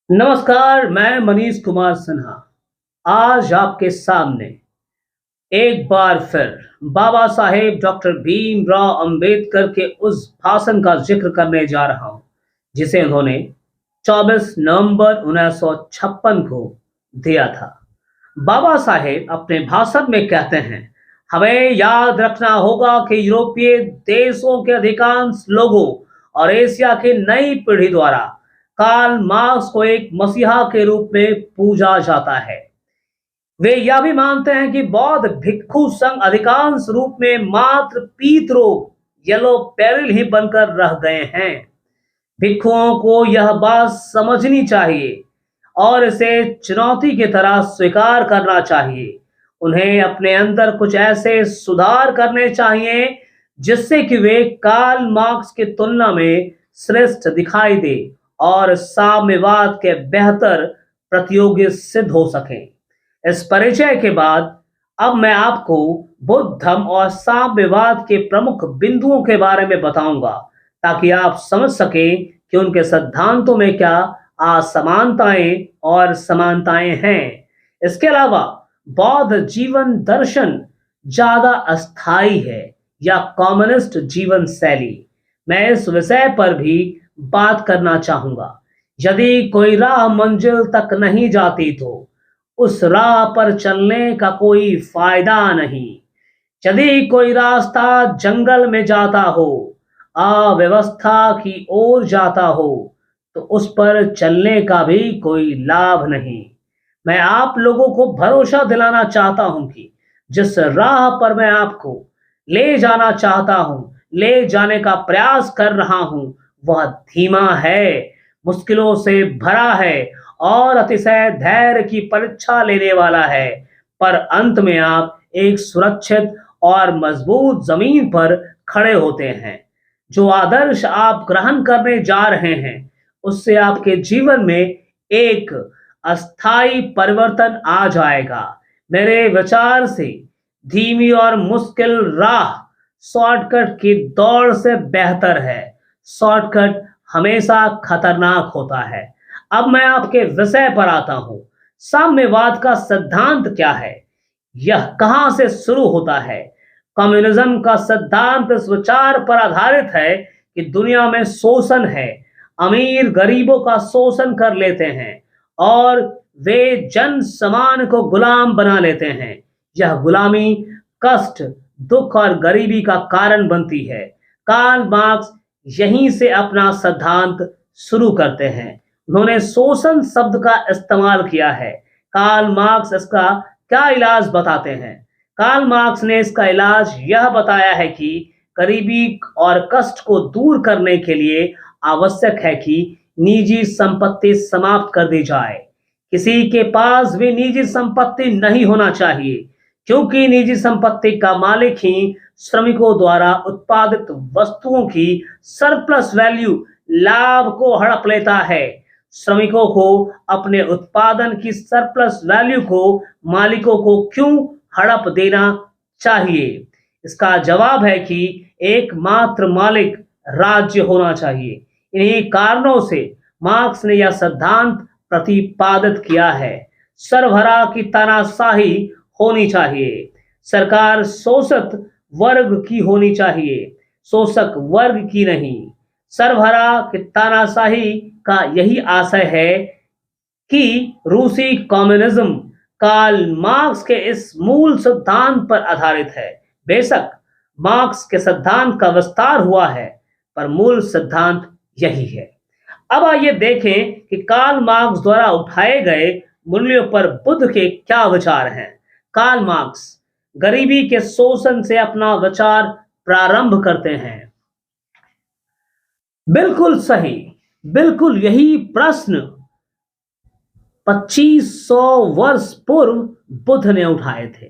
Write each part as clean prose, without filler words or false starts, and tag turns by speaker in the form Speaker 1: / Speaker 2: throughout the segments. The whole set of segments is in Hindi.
Speaker 1: नमस्कार, मैं मनीष कुमार सिन्हा। आज आपके सामने एक बार फिर बाबा साहेब डॉक्टर भीमराव अंबेडकर के उस भाषण का जिक्र करने जा रहा हूं, जिसे उन्होंने 24 नवंबर 1956 को दिया था। बाबा साहेब अपने भाषण में कहते हैं, हमें याद रखना होगा कि यूरोपीय देशों के अधिकांश लोगों और एशिया की नई पीढ़ी द्वारा कार्ल मार्क्स को एक मसीहा के रूप में पूजा जाता है। वे यह भी मानते हैं कि बौद्ध भिक्षु संघ अधिकांश रूप में मात्र पीत रोग येलो पेरिल ही बनकर रह गए हैं। भिक्षुओं को यह बात समझनी चाहिए और इसे चुनौती की तरह स्वीकार करना चाहिए। उन्हें अपने अंदर कुछ ऐसे सुधार करने चाहिए जिससे कि वे कार्ल मार्क्स की तुलना में श्रेष्ठ दिखाई दे और साम्यवाद के बेहतर प्रतियोगी सिद्ध हो सकें। इस परिचय के बाद अब मैं आपको बुद्ध धर्म और साम्यवाद के प्रमुख बिंदुओं के बारे में बताऊंगा, ताकि आप समझ सकें कि उनके सिद्धांतों में क्या असमानताएं और समानताएं हैं। इसके अलावा बौद्ध जीवन दर्शन ज्यादा अस्थायी है या कम्युनिस्ट जीवन शैली, मैं इस विषय पर भी बात करना चाहूंगा। यदि कोई राह मंजिल तक नहीं जाती तो उस राह पर चलने का कोई फायदा नहीं। यदि कोई रास्ता जंगल में जाता हो, अव्यवस्था की ओर जाता हो, तो उस पर चलने का भी कोई लाभ नहीं। मैं आप लोगों को भरोसा दिलाना चाहता हूं कि जिस राह पर मैं आपको ले जाना चाहता हूं, ले जाने का प्रयास कर रहा हूं, वह धीमा है, मुश्किलों से भरा है और अतिशय धैर्य की परीक्षा लेने वाला है। पर अंत में आप एक सुरक्षित और मजबूत जमीन पर खड़े होते हैं। जो आदर्श आप ग्रहण करने जा रहे हैं, उससे आपके जीवन में एक अस्थाई परिवर्तन आ जाएगा। मेरे विचार से धीमी और मुश्किल राह शॉर्टकट की दौड़ से बेहतर है। शॉर्टकट हमेशा खतरनाक होता है। अब मैं आपके विषय पर आता हूं। साम्यवाद का सिद्धांत क्या है? यह कहां से शुरू होता है? कम्युनिज्म का सिद्धांत इस विचार पर आधारित है कि दुनिया में शोषण है। अमीर गरीबों का शोषण कर लेते हैं और वे जन समान को गुलाम बना लेते हैं। यह गुलामी कष्ट, दुख और गरीबी का कारण बनती है। कार्ल मार्क्स यहीं से अपना सिद्धांत शुरू करते हैं। उन्होंने शोषण शब्द का इस्तेमाल किया है। कार्ल मार्क्स इसका क्या इलाज बताते हैं? कार्ल मार्क्स ने इसका इलाज यह बताया है कि गरीबी और कष्ट को दूर करने के लिए आवश्यक है कि निजी संपत्ति समाप्त कर दी जाए। किसी के पास भी निजी संपत्ति नहीं होना चाहिए, क्योंकि निजी संपत्ति का मालिक ही श्रमिकों द्वारा उत्पादित वस्तुओं की सरप्लस वैल्यू लाभ को हड़प लेता है। श्रमिकों को अपने उत्पादन की सरप्लस वैल्यू को मालिकों को क्यों हड़प देना चाहिए? इसका जवाब है कि एकमात्र मालिक राज्य होना चाहिए। इन्हीं कारणों से मार्क्स ने यह सिद्धांत प्रतिपादित किया है। सरभरा की तानाशाही होनी चाहिए। सरकार शोषित वर्ग की होनी चाहिए, शोषक वर्ग की नहीं। सरभरा की तानाशाही का यही आशय है कि रूसी कम्युनिज्म कार्ल मार्क्स के इस मूल सिद्धांत पर आधारित है। बेशक मार्क्स के सिद्धांत का विस्तार हुआ है, पर मूल सिद्धांत यही है। अब आइए देखें कि कार्ल मार्क्स द्वारा उठाए गए मूल्यों पर बुद्ध के क्या विचार हैं। कार्ल मार्क्स गरीबी के शोषण से अपना विचार प्रारंभ करते हैं। बिल्कुल सही, बिल्कुल यही प्रश्न 2500 वर्ष पूर्व बुद्ध ने उठाए थे।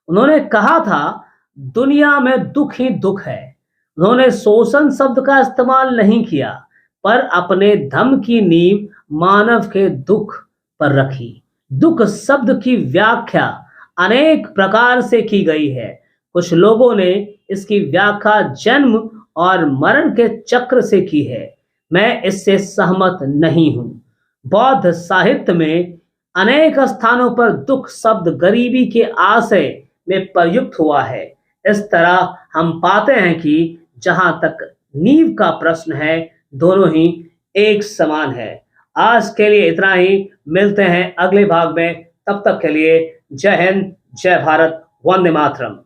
Speaker 1: उन्होंने कहा था, दुनिया में दुख ही दुख है। उन्होंने शोषण शब्द का इस्तेमाल नहीं किया, पर अपने धम्म की नींव मानव के दुख पर रखी। दुख शब्द की व्याख्या अनेक प्रकार से की गई है। कुछ लोगों ने इसकी व्याख्या जन्म और मरण के चक्र से की है। मैं इससे सहमत नहीं हूं। बौद्ध साहित्य में अनेक स्थानों पर दुख शब्द गरीबी के आशय में प्रयुक्त हुआ है। इस तरह हम पाते हैं कि जहां तक नींव का प्रश्न है, दोनों ही एक समान है। आज के लिए इतना ही, मिलते हैं अगले भाग में। तब तक के लिए जय हिंद, जय भारत, वंदे मातरम।